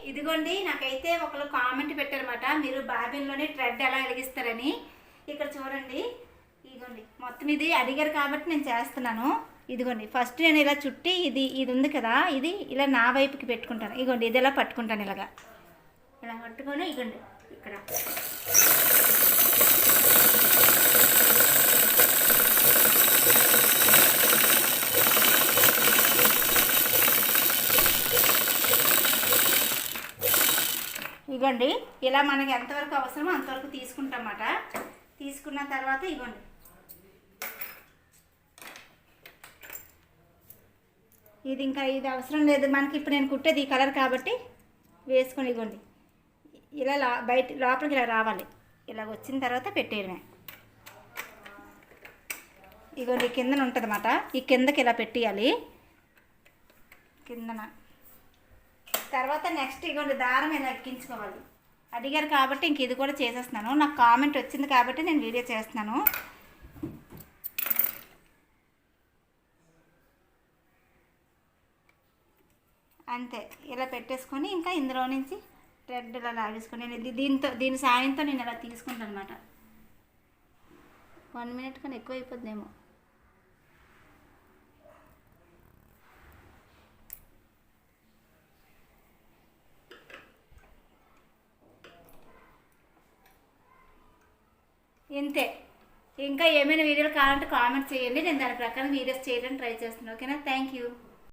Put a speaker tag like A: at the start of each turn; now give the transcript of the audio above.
A: ఇదిగోండి నాకైతే ఒకరు కామెంట్ పెట్టారన్నమాట, మీరు బాబిన్లోనే థ్రెడ్ ఎలా వెలిగిస్తారని. ఇక్కడ చూడండి, ఇదిగోండి మొత్తం ఇది అడిగారు కాబట్టి నేను చేస్తున్నాను. ఇదిగోండి ఫస్ట్ నేను ఇలా చుట్టి ఇది ఉంది కదా, ఇది ఇలా నా వైపుకి పెట్టుకుంటాను. ఇదిగోండి ఇది ఇలా పట్టుకుంటాను, ఇలా పట్టుకొని ఇదిగోండి ఇక్కడ ఇగోండి ఇలా మనకి ఎంతవరకు అవసరమో అంతవరకు తీసుకుంటామన్నమాట. తీసుకున్న తర్వాత ఇగోండి ఇది ఇంకా ఇది అవసరం లేదు మనకి, ఇప్పుడు నేను కుట్టేది ఈ కలర్ కాబట్టి వేసుకొని ఇగోండి ఇలా బయట లోపలికి ఇలా రావాలి. ఇలా వచ్చిన తర్వాత పెట్టేయడమే. ఇగోండి కిందన ఉంటుంది అన్నమాట, ఈ కిందకి ఇలా పెట్టేయాలి కిందన. తర్వాత నెక్స్ట్ ఇగోండి దారం ఇలా ఎక్కించుకోవాలి. అడిగారు కాబట్టి ఇంక ఇది కూడా చేసేస్తున్నాను, నాకు కామెంట్ వచ్చింది కాబట్టి నేను వీడియో చేస్తున్నాను. అంతే, ఇలా పెట్టేసుకొని ఇంకా ఇందులో నుంచి థ్రెడ్ ఇలా లాగేసుకొని దీని సాయంతో నేను ఇలా తీసుకుంటాను అనమాట. 1 మినిట్ కన్నా ఎక్కువ అయిపోద్దేమో. ఇంతే. ఇంకా ఏమైనా వీడియోలు కావాలంటే కామెంట్ చేయండి, నేను దాని ప్రకారం వీడియోస్ చేయడానికి ట్రై చేస్తున్నాను. ఓకేనా? Thank you.